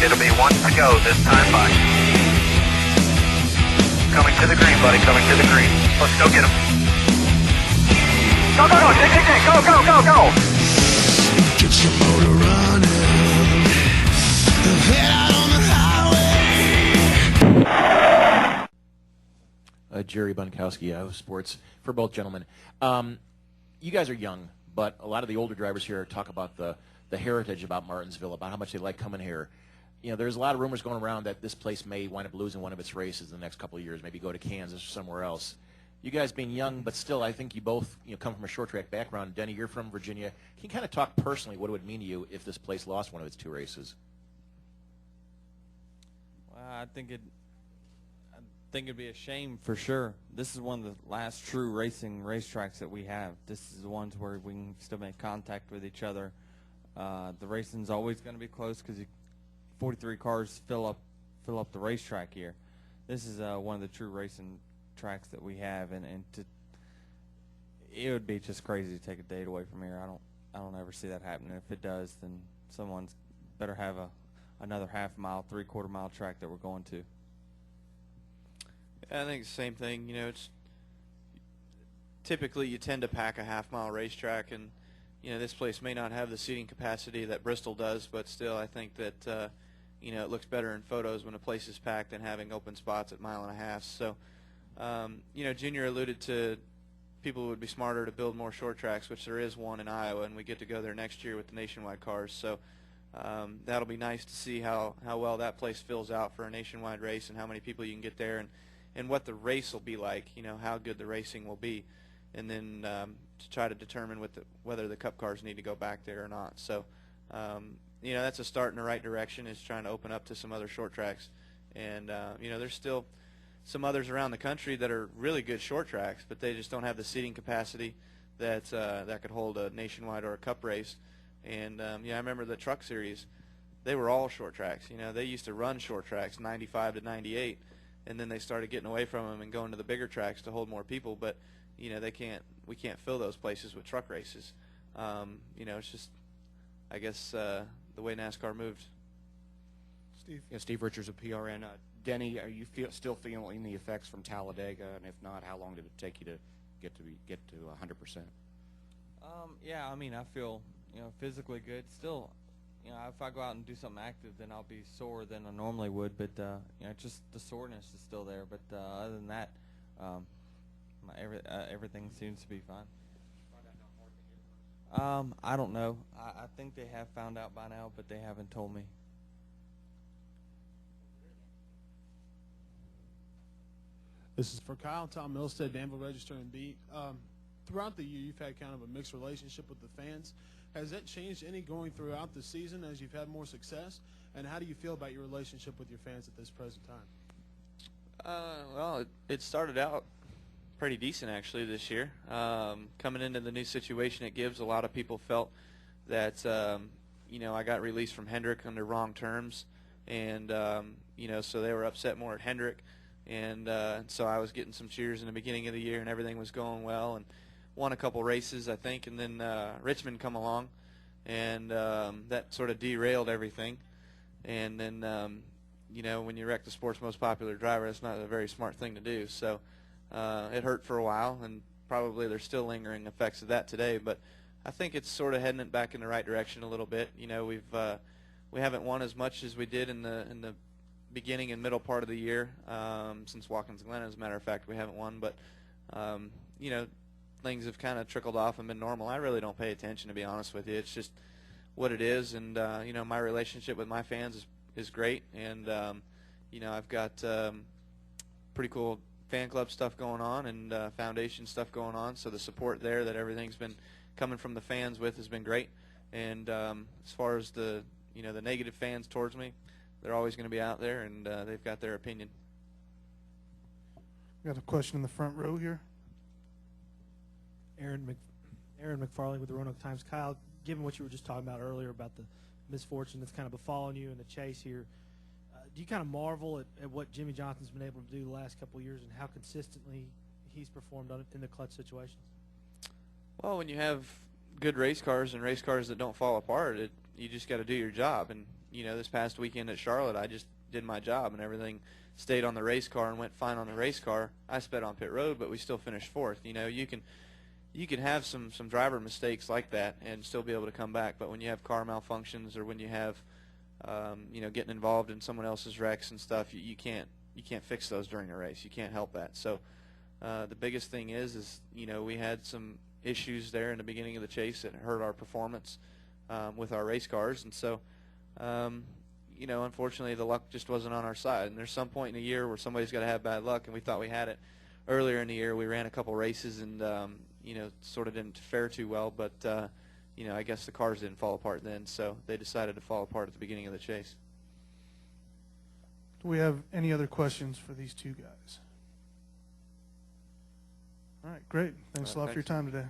It'll be one to go this time by. Coming to the green, buddy, coming to the green. Let's go get him. Go, go, go, go, go, go, go. Get your motor running. Head out on the highway. Jerry Bunkowski, Yahoo Sports, for both gentlemen. You guys are young, but a lot of the older drivers here talk about the heritage about Martinsville, about how much they like coming here. You know, there's a lot of rumors going around that this place may wind up losing one of its races in the next couple of years, maybe go to Kansas or somewhere else. You guys being young, but still, I think you both come from a short track background. Denny, you're from Virginia. Can you kind of talk personally what it would mean to you if this place lost one of its 2 races? Well, I think it'd be a shame for sure. This is one of the last true racing racetracks that we have. This is the ones where we can still make contact with each other. The racing's always going to be close because 43 cars fill up the racetrack here. This is one of the true racing tracks that we have, and it would be just crazy to take a date away from here. I don't ever see that happening. If it does, then someone's better have another half-mile, 3/4 mile track that we're going to. I think it's the same thing. It's typically you tend to pack a half-mile racetrack, and this place may not have the seating capacity that Bristol does, but still I think that it looks better in photos when a place is packed than having open spots at 1.5 miles. So Junior alluded to people would be smarter to build more short tracks, which there is one in Iowa, and we get to go there next year with the nationwide cars. So that'll be nice to see how well that place fills out for a nationwide race and how many people you can get there, and what the race will be like, how good the racing will be, and then to try to determine whether the Cup cars need to go back there or not. So that's a start in the right direction, is trying to open up to some other short tracks. And there's still some others around the country that are really good short tracks, but they just don't have the seating capacity that could hold a nationwide or a Cup race. And I remember the Truck Series; they were all short tracks. They used to run short tracks, 95 to 98, and then they started getting away from them and going to the bigger tracks to hold more people. But we can't fill those places with truck races. It's just, I guess, the way NASCAR moved. Steve. Yeah, Steve Richards of PRN. Denny, are you still feeling the effects from Talladega? And if not, how long did it take you to get to 100%? Yeah, I feel physically good. Still, if I go out and do something active, then I'll be sore than I normally would. But just the soreness is still there. But other than that, everything seems to be fine. I don't know. I think they have found out by now, but they haven't told me. This is for Kyle. Tom Milstead, Danville Register and Beat. Throughout the year, you've had kind of a mixed relationship with the fans. Has that changed any going throughout the season as you've had more success? And how do you feel about your relationship with your fans at this present time? Well, it started out pretty decent actually this year. Coming into the new situation at Gibbs, a lot of people felt that I got released from Hendrick under wrong terms, and so they were upset more at Hendrick, and so I was getting some cheers in the beginning of the year, and everything was going well, and won a couple races I think, and then Richmond come along, and that sort of derailed everything, and then when you wreck the sport's most popular driver, that's not a very smart thing to do. So it hurt for a while, and probably there's still lingering effects of that today. But I think it's sort of heading it back in the right direction a little bit. We haven't won as much as we did in the beginning and middle part of the year since Watkins Glen. As a matter of fact, we haven't won, but things have kind of trickled off and been normal. I really don't pay attention, to be honest with you. It's just what it is, and my relationship with my fans is great, and I've got pretty cool fan club stuff going on and foundation stuff going on, so the support there that everything's been coming from the fans with has been great. And as far as the negative fans towards me, they're always going to be out there, and they've got their opinion. We got a question in the front row here. Aaron McFarlane with the Roanoke Times. Kyle, given what you were just talking about earlier about the misfortune that's kind of befallen you in the chase here, do you kind of marvel at what Jimmy Johnson's been able to do the last couple of years and how consistently he's performed in the clutch situations? Well, when you have good race cars and race cars that don't fall apart, you just got to do your job. And you know, this past weekend at Charlotte, I just did my job, and everything stayed on the race car and went fine on the race car. I sped on pit road, but we still finished fourth. You know, you can have some driver mistakes like that and still be able to come back. But when you have car malfunctions, or when you have you know, getting involved in someone else's wrecks and stuff, you can't fix those during a race. You can't help that. So the biggest thing is you know, we had some issues there in the beginning of the chase that hurt our performance with our race cars, and so you know, unfortunately the luck just wasn't on our side. And there's some point in the year where somebody's got to have bad luck, and we thought we had it earlier in the year. We ran a couple races and you know, sort of didn't fare too well, but you know, I guess the cars didn't fall apart then, so they decided to fall apart at the beginning of the chase. Do we have any other questions for these two guys? All right, great. Thanks a lot for your time today.